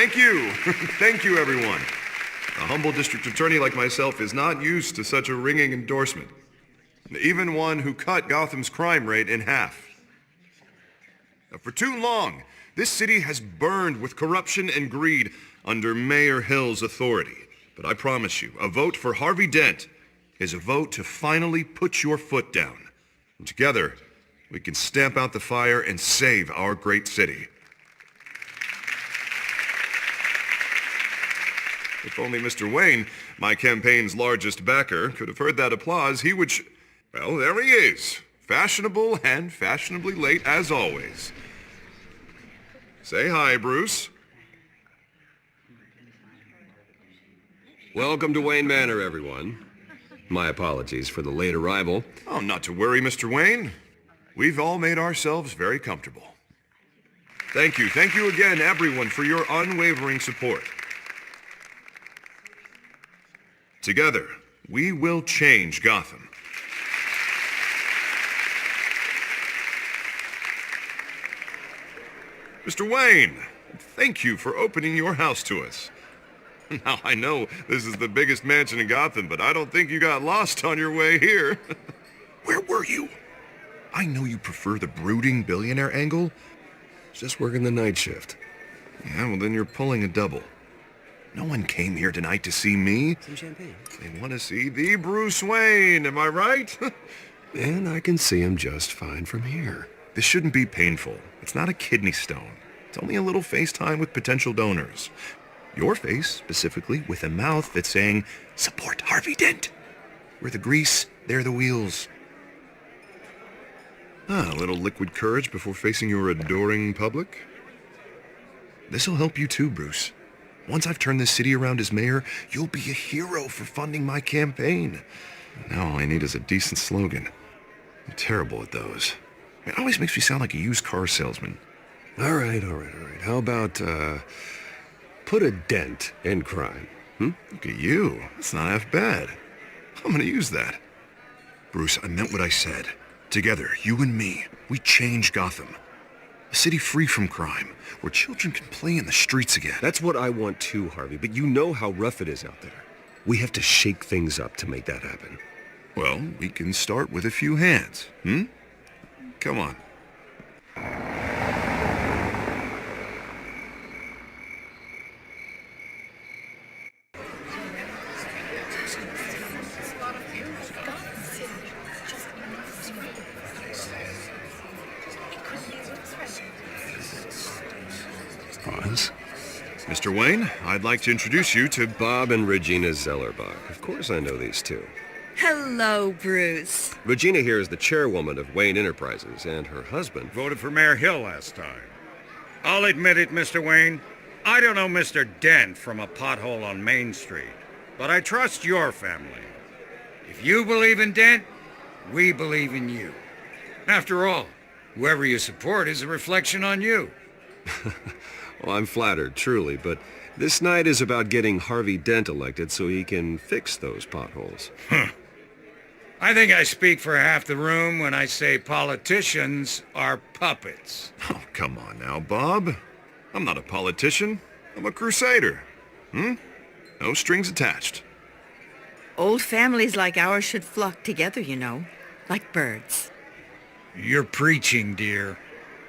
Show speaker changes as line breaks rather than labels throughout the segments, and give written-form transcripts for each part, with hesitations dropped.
Thank you. Thank you, everyone. A humble district attorney like myself is not used to such a ringing endorsement. Even one who cut Gotham's crime rate in half. For too long, this city has burned with corruption and greed under Mayor Hill's authority. But I promise you, a vote for Harvey Dent is a vote to finally put your foot down. And together, we can stamp out the fire and save our great city. If only Mr. Wayne, my campaign's largest backer, could have heard that applause, he would well, there he is. Fashionable and fashionably late as always. Say hi, Bruce.
Welcome to Wayne Manor, everyone. My apologies for the late arrival.
Oh, not to worry, Mr. Wayne. We've all made ourselves very comfortable. Thank you again, everyone, for your unwavering support. Together, we will change Gotham. Mr. Wayne, thank you for opening your house to us. Now, I know this is the biggest mansion in Gotham, but I don't think you got lost on your way here. Where were you? I know you prefer the brooding billionaire angle.
Just working the night shift.
Yeah, well, then you're pulling a double. No one came here tonight to see me.
Some champagne.
They want to see the Bruce Wayne, am I right?
And I can see him just fine from here.
This shouldn't be painful. It's not a kidney stone. It's only a little FaceTime with potential donors. Your face, specifically, with a mouth that's saying, support Harvey Dent. We're the grease, they're the wheels. A little liquid courage before facing your adoring public. This'll help you too, Bruce. Once I've turned this city around as mayor, you'll be a hero for funding my campaign. Now all I need is a decent slogan. I'm terrible at those. It always makes me sound like a used car salesman.
All right. How about, put a dent in crime?
Look at you. That's not half bad. I'm gonna use that. Bruce, I meant what I said. Together, you and me, we change Gotham. A city free from crime, where children can play in the streets again.
That's what I want too, Harvey, but you know how rough it is out there. We have to shake things up to make that happen.
Well, we can start with a few hands, Come on.
Pause.
Mr. Wayne, I'd like to introduce you to
Bob and Regina Zellerbach. Of course I know these two.
Hello, Bruce.
Regina here is the chairwoman of Wayne Enterprises, and her husband...
Voted for Mayor Hill last time. I'll admit it, Mr. Wayne. I don't know Mr. Dent from a pothole on Main Street, but I trust your family. If you believe in Dent, we believe in you. After all, whoever you support is a reflection on you.
Well, I'm flattered, truly, but this night is about getting Harvey Dent elected so he can fix those potholes.
I think I speak for half the room when I say politicians are puppets.
Oh, come on now, Bob. I'm not a politician. I'm a crusader. No strings attached.
Old families like ours should flock together, you know, like birds.
You're preaching, dear.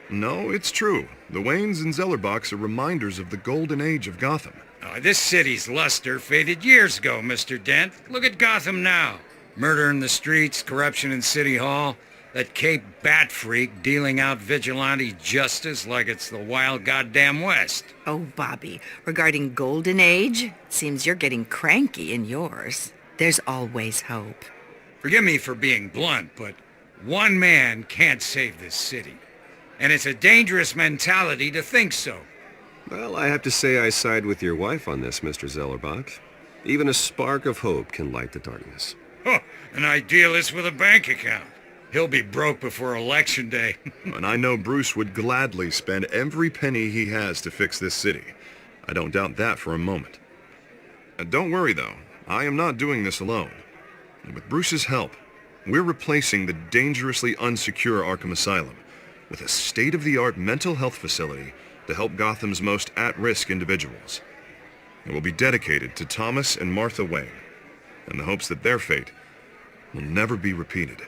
No, it's true. The Waynes and Zellerbachs are reminders of the golden age of Gotham.
This city's luster faded years ago, Mr. Dent. Look at Gotham now. Murder in the streets, corruption in City Hall, that Cape Bat freak dealing out vigilante justice like it's the wild goddamn West.
Oh, Bobby, regarding Golden Age, it seems you're getting cranky in yours. There's always hope.
Forgive me for being blunt, but one man can't save this city. And it's a dangerous mentality to think so.
Well, I have to say I side with your wife on this, Mr. Zellerbach. Even a spark of hope can light the darkness.
An idealist with a bank account. He'll be broke before Election Day.
And I know Bruce would gladly spend every penny he has to fix this city. I don't doubt that for a moment. Don't worry, though. I am not doing this alone. And with Bruce's help, we're replacing the dangerously unsecure Arkham Asylum with a state-of-the-art mental health facility to help Gotham's most at-risk individuals. It will be dedicated to Thomas and Martha Wayne, in the hopes that their fate will never be repeated.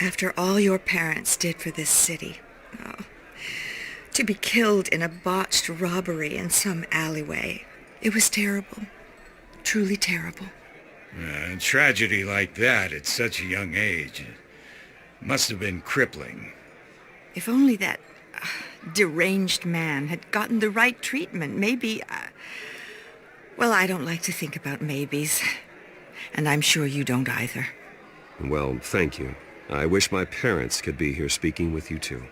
After all your parents did for this city, oh, to be killed in a botched robbery in some alleyway, it was terrible. Truly terrible.
A tragedy like that at such a young age must have been crippling.
If only that deranged man had gotten the right treatment, maybe... well, I don't like to think about maybes. And I'm sure you don't either.
Well, thank you. I wish my parents could be here speaking with you too.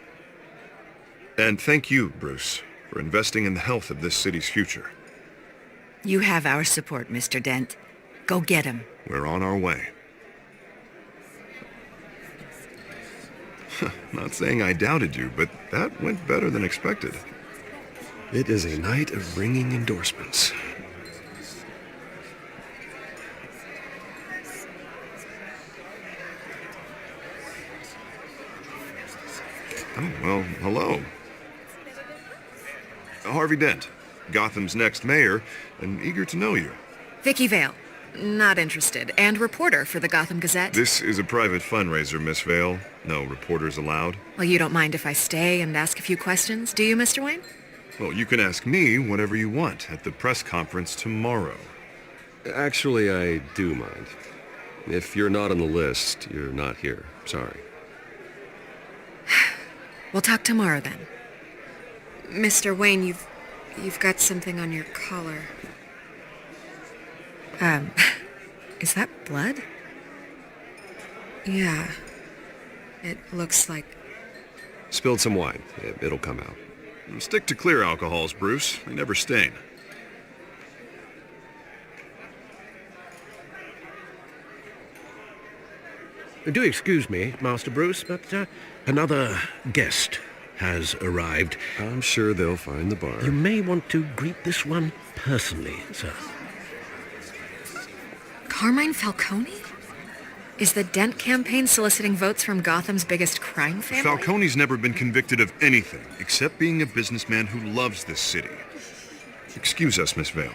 And thank you, Bruce, for investing in the health of this city's future.
You have our support, Mr. Dent. Go get him.
We're on our way. Not saying I doubted you, but that went better than expected.
It is a night of ringing endorsements.
Oh, well, hello. Harvey Dent, Gotham's next mayor, and eager to know you.
Vicky Vale. Not interested. And reporter for the Gotham Gazette.
This is a private fundraiser, Miss Vale. No reporters allowed.
Well, you don't mind if I stay and ask a few questions, do you, Mr. Wayne?
Well, you can ask me whatever you want at the press conference tomorrow.
Actually, I do mind. If you're not on the list, you're not here. Sorry.
We'll talk tomorrow then.
Mr. Wayne, you've got something on your collar.
Is that blood?
Yeah. It looks like...
Spilled some wine. It'll come out.
Stick to clear alcohols, Bruce. They never stain.
Do excuse me, Master Bruce, but another guest has arrived.
I'm sure they'll find the bar.
You may want to greet this one personally, sir.
Carmine Falcone? Is the Dent campaign soliciting votes from Gotham's biggest crime family?
Falcone's never been convicted of anything except being a businessman who loves this city. Excuse us, Miss Vale.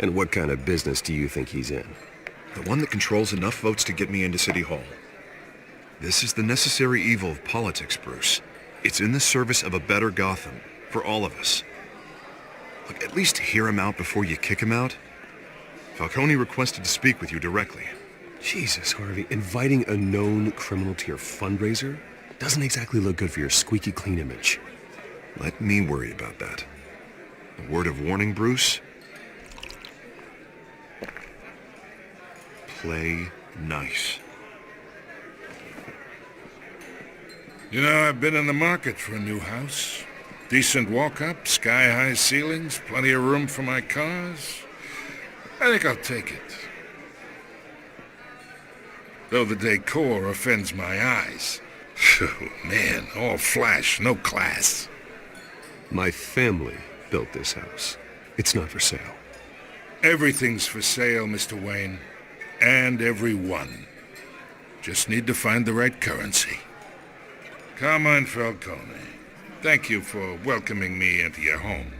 And what kind of business do you think he's in?
The one that controls enough votes to get me into City Hall. This is the necessary evil of politics, Bruce. It's in the service of a better Gotham, for all of us. Look, at least hear him out before you kick him out. Falcone requested to speak with you directly.
Jesus, Harvey, inviting a known criminal to your fundraiser doesn't exactly look good for your squeaky clean image.
Let me worry about that. A word of warning, Bruce. Play nice.
You know, I've been in the market for a new house. Decent walk-up, sky-high ceilings, plenty of room for my cars. I think I'll take it. Though the decor offends my eyes. Oh, man, all flash, no class.
My family built this house. It's not for sale.
Everything's for sale, Mr. Wayne. And everyone. Just need to find the right currency. Carmine Falcone, thank you for welcoming me into your home.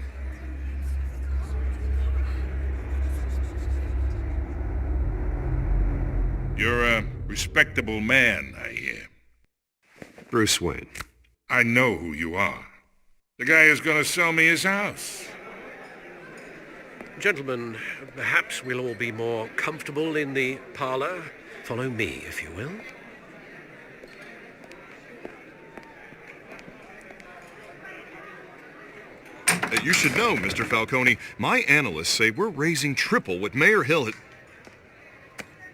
You're a respectable man, I hear.
Bruce Wayne.
I know who you are. The guy who's going to sell me his house.
Gentlemen, perhaps we'll all be more comfortable in the parlor. Follow me, if you will.
You should know, Mr. Falcone, my analysts say we're raising triple what Mayor Hill had...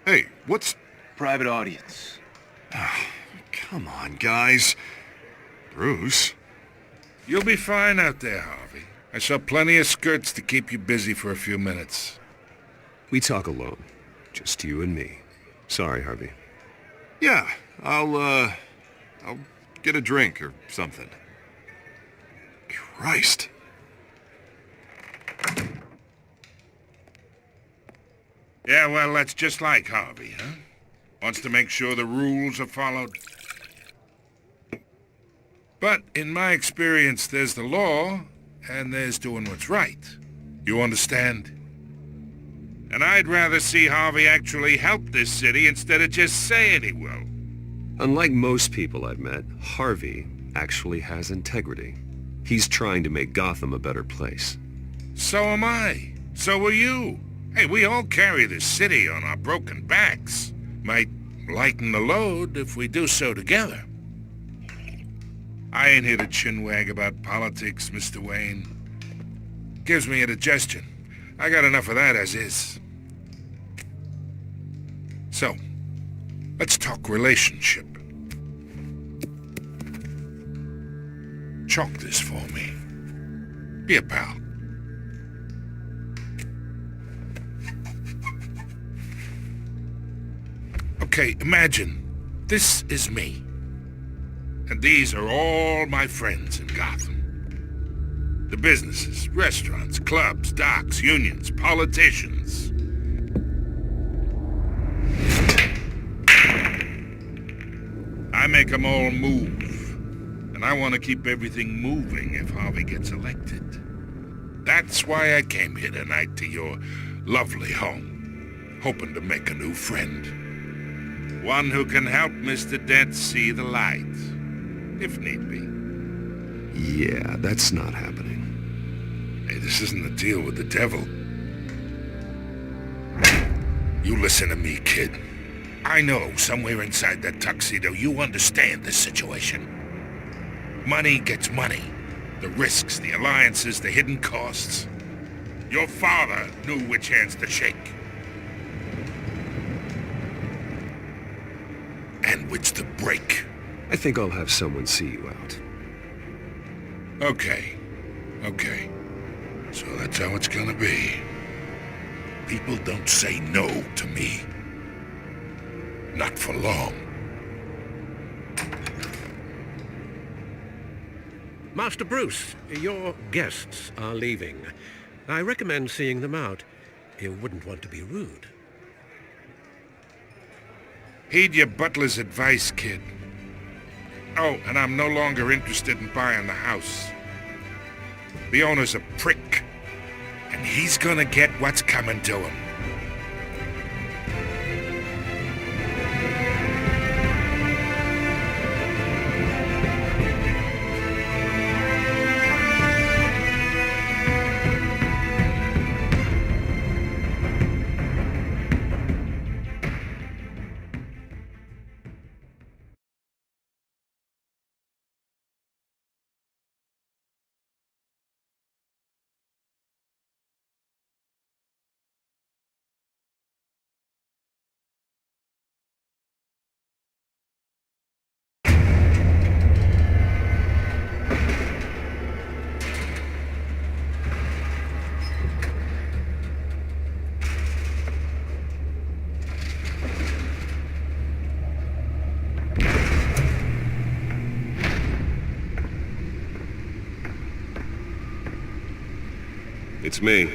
Hey, what's...
Private audience.
Come on, guys. Bruce.
You'll be fine out there, Harvey. I saw plenty of skirts to keep you busy for a few minutes.
We talk alone. Just you and me. Sorry, Harvey.
Yeah, I'll get a drink or something. Christ.
Yeah, well, that's just like Harvey, huh? Wants to make sure the rules are followed. But in my experience, there's the law, and there's doing what's right. You understand? And I'd rather see Harvey actually help this city instead of just saying he will.
Unlike most people I've met, Harvey actually has integrity. He's trying to make Gotham a better place.
So am I. So are you. Hey, we all carry this city on our broken backs. Might lighten the load if we do so together. I ain't here to chinwag about politics, Mr. Wayne. Gives me indigestion. I got enough of that as is. So, let's talk relationship. Chalk this for me. Be a pal. Okay, imagine this is me. And these are all my friends in Gotham. The businesses, restaurants, clubs, docks, unions, politicians. I make them all move. And I want to keep everything moving if Harvey gets elected. That's why I came here tonight to your lovely home, hoping to make a new friend. One who can help Mr. Dent see the light, if need be.
Yeah, that's not happening.
Hey, this isn't a deal with the devil. You listen to me, kid. I know somewhere inside that tuxedo you understand this situation. Money gets money. The risks, the alliances, the hidden costs. Your father knew which hands to shake. And which to break.
I think I'll have someone see you out.
Okay. So that's how it's gonna be. People don't say no to me. Not for long.
Master Bruce, your guests are leaving. I recommend seeing them out. You wouldn't want to be rude.
Heed your butler's advice, kid. Oh, and I'm no longer interested in buying the house. The owner's a prick, and he's gonna get what's coming to him.
It's me.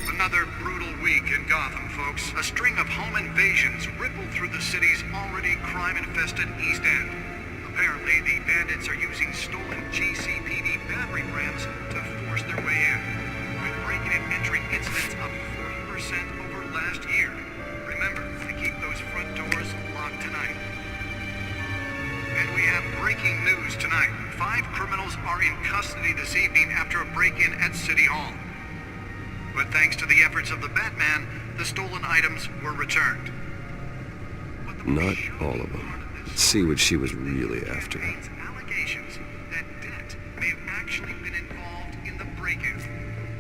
Another brutal week in Gotham, folks. A string of home invasions rippled through the city's already crime-infested East End. Apparently, the bandits are using stolen GCPD battery rams to force their way in, with breaking and entering incidents up 40% over last year. Remember to keep those front doors locked tonight. And we have breaking news tonight. 5 criminals are in custody this evening after a break-in at City Hall. But thanks to the efforts of the Batman, the stolen items were returned.
Not all of them. Let's see what she was really after.
Allegations that Dent may have actually been involved in the break-in.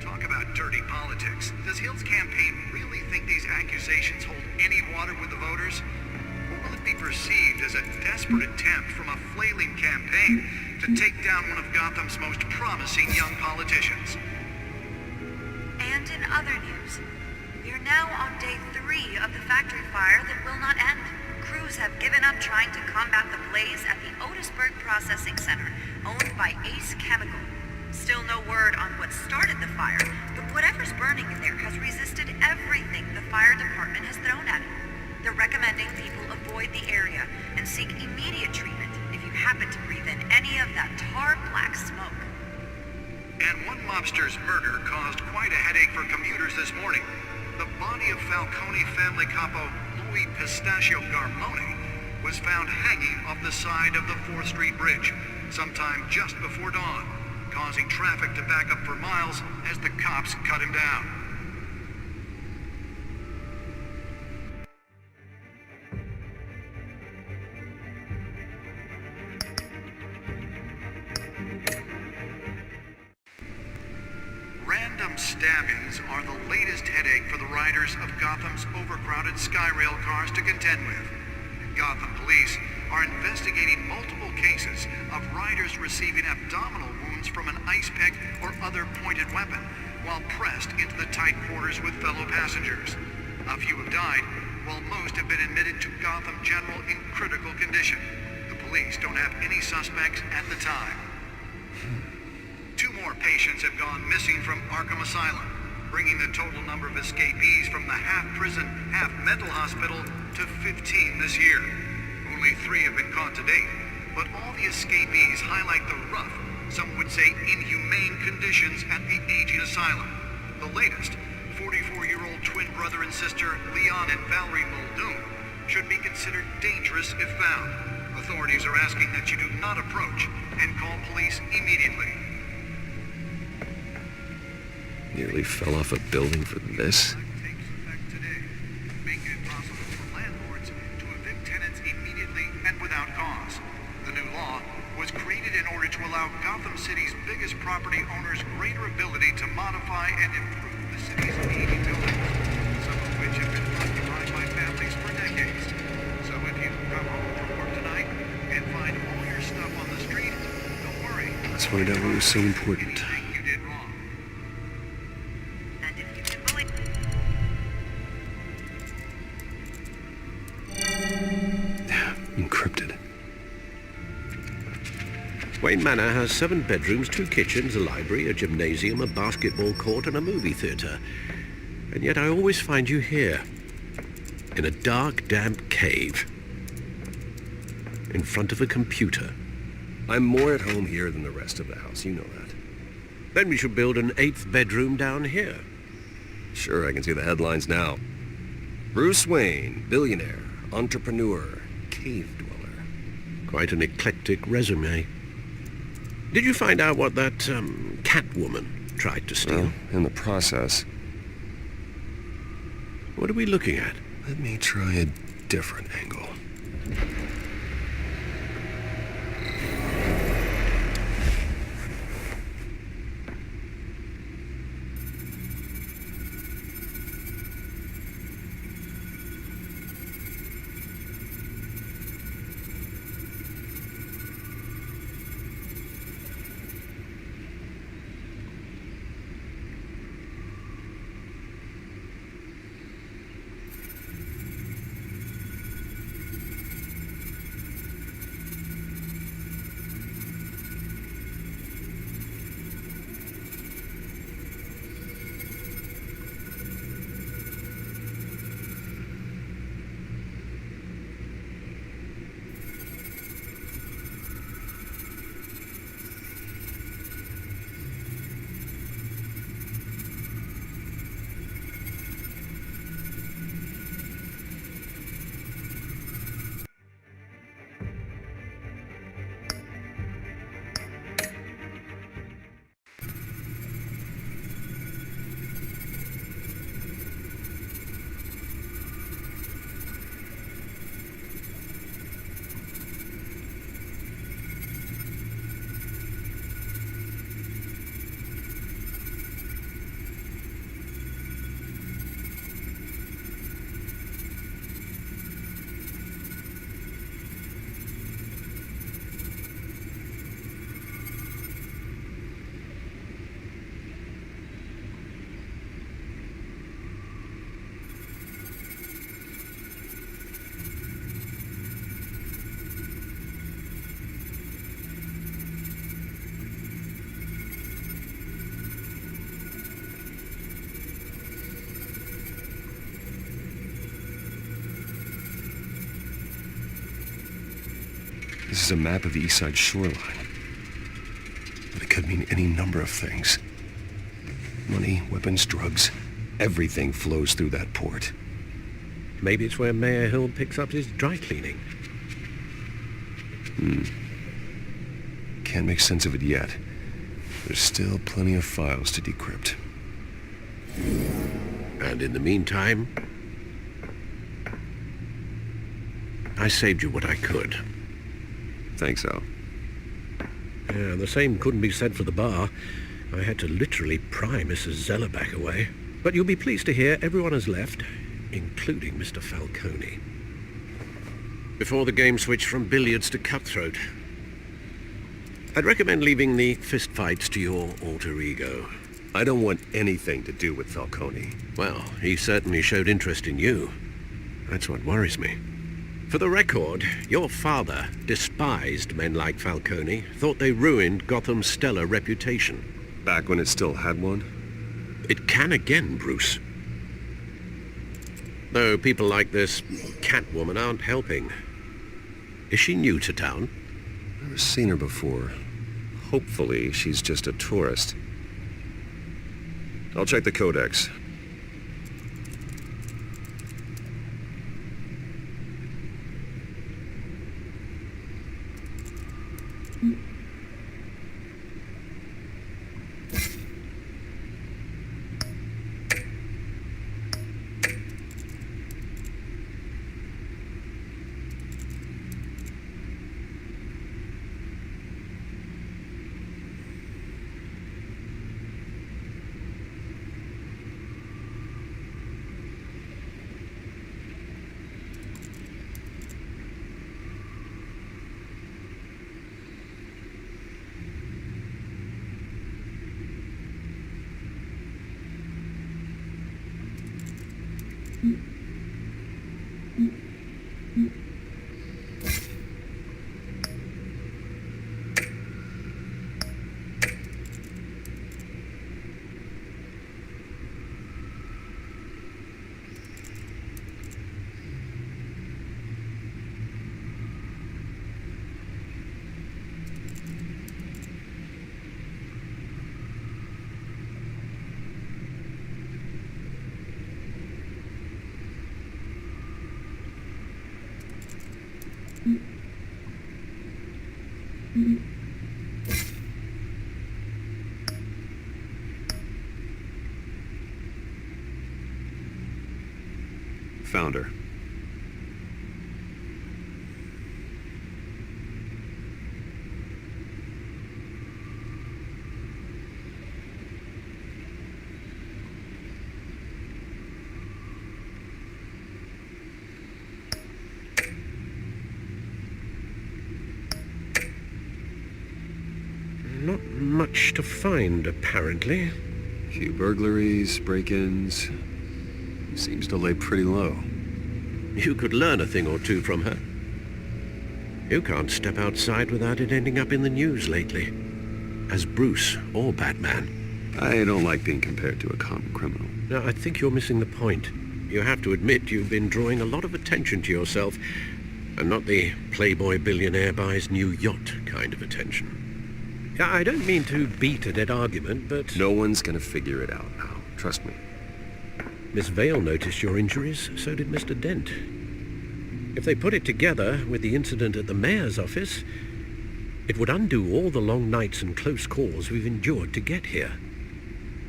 Talk about dirty politics. Does Hill's campaign really think these accusations hold any water with the voters? be perceived as a desperate attempt from a flailing campaign to take down one of Gotham's most promising young politicians.
And in other news, we are now on day 3 of the factory fire that will not end. Crews have given up trying to combat the blaze at the Otisburg Processing Center, owned by Ace Chemical. Still no word on what started the fire, but whatever's burning in there has resisted everything the fire department has thrown at it. They're recommending people avoid the area and seek immediate treatment if you happen to breathe in any of that tar black smoke.
And one mobster's murder caused quite a headache for commuters this morning. The body of Falcone family capo Louis Pistachio Garmone was found hanging off the side of the 4th Street Bridge sometime just before dawn, causing traffic to back up for miles as the cops cut him down. Random stabbings are the latest headache for the riders of Gotham's overcrowded Skyrail cars to contend with. Gotham police are investigating multiple cases of riders receiving abdominal wounds from an ice pick or other pointed weapon while pressed into the tight quarters with fellow passengers. A few have died, while most have been admitted to Gotham General in critical condition. The police don't have any suspects at the time. 2 more patients have gone missing from Arkham Asylum, bringing the total number of escapees from the half-prison, half-mental hospital to 15 this year. Only 3 have been caught to date, but all the escapees highlight the rough, some would say inhumane conditions at the aging asylum. The latest, 44-year-old twin brother and sister Leon and Valerie Muldoon, should be considered dangerous if found. Authorities are asking that you do not approach and call police immediately.
Nearly fell off a building for this.
Takes effect today, making it possible for landlords to evict tenants immediately and without cause. The new law was created in order to allow Gotham City's biggest property owners greater ability to modify and improve the city's aging buildings, some of which have been occupied by families for decades. So if you come home from work tonight and find all your stuff on the street, don't worry.
Let's find out what was so important.
Anything you did wrong.
And if you can believe
Encrypted.
Wayne Manor has 7 bedrooms, 2 kitchens, a library, a gymnasium, a basketball court, and a movie theatre. And yet I always find you here, in a dark, damp cave, in front of a computer.
I'm more at home here than the rest of the house, you know that.
Then we should build an 8th bedroom down here.
Sure, I can see the headlines now. Bruce Wayne, billionaire, entrepreneur, cave dweller.
Quite an eclectic resume. Did you find out what that, Catwoman tried to steal?
Well, in the process.
What are we looking at?
Let me try a different angle. This is a map of the east side shoreline. But it could mean any number of things. Money, weapons, drugs. Everything flows through that port.
Maybe it's where Mayor Hill picks up his dry cleaning.
Can't make sense of it yet. There's still plenty of files to decrypt.
And in the meantime, I saved you what I could.
Thanks, Al.
Yeah, the same couldn't be said for the bar. I had to literally pry Mrs. Zellerback away. But you'll be pleased to hear everyone has left, including Mr. Falcone. Before the game switched from billiards to cutthroat. I'd recommend leaving the fistfights to your alter ego.
I don't want anything to do with Falcone.
Well, he certainly showed interest in you. That's what worries me. For the record, your father despised men like Falcone, thought they ruined Gotham's stellar reputation.
Back when it still had one?
It can again, Bruce. Though people like this Catwoman aren't helping. Is she new to town?
Never seen her before. Hopefully, she's just a tourist. I'll check the codex. Found her.
Not much to find, apparently.
Few burglaries, break-ins. Seems to lay pretty low.
You could learn a thing or two from her. You can't step outside without it ending up in the news lately. As Bruce or Batman.
I don't like being compared to a common criminal.
No, I think you're missing the point. You have to admit you've been drawing a lot of attention to yourself, and not the playboy billionaire buys new yacht kind of attention. I don't mean to beat a dead argument, but...
No one's gonna figure it out now. Trust me.
Miss Vale noticed your injuries, so did Mr. Dent. If they put it together with the incident at the mayor's office, it would undo all the long nights and close calls we've endured to get here.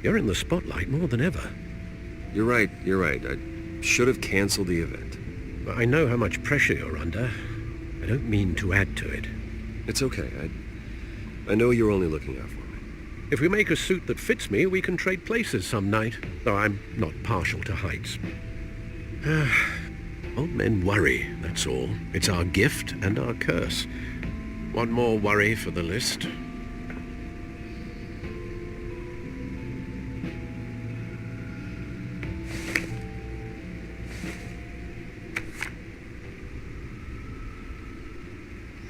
You're in the spotlight more than ever.
You're right. I should have canceled the event.
I know how much pressure you're under. I don't mean to add to it.
It's okay. I know you're only looking out for me.
If we make a suit that fits me, we can trade places some night. Though I'm not partial to heights. Old men worry, that's all. It's our gift and our curse. One more worry for the list.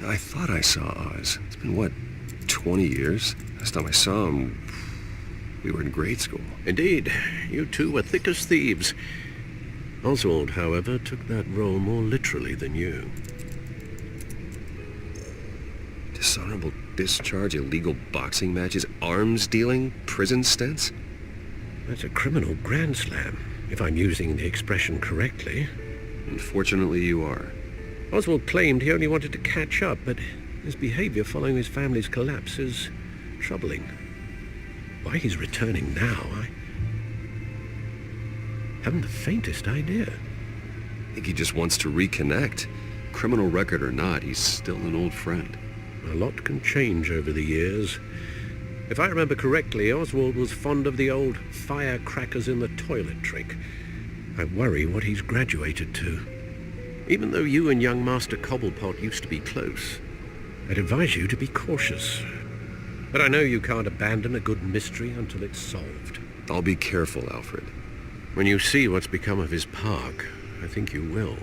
I thought I saw Oz. It's been, what, 20 years? Last time I saw him, we were in grade school.
Indeed. You two were thick as thieves. Oswald, however, took that role more literally than you.
Dishonorable discharge, illegal boxing matches, arms dealing, prison stints?
That's a criminal grand slam, if I'm using the expression correctly.
Unfortunately, you are.
Oswald claimed he only wanted to catch up, but his behavior following his family's collapse is troubling. Why he's returning now, I haven't the faintest idea.
I think he just wants to reconnect. Criminal record or not, he's still an old friend.
A lot can change over the years. If I remember correctly, Oswald was fond of the old firecrackers in the toilet trick. I worry what he's graduated to. Even though you and young Master Cobblepot used to be close, I'd advise you to be cautious. But I know you can't abandon a good mystery until it's solved.
I'll be careful, Alfred.
When you see what's become of his park, I think you will.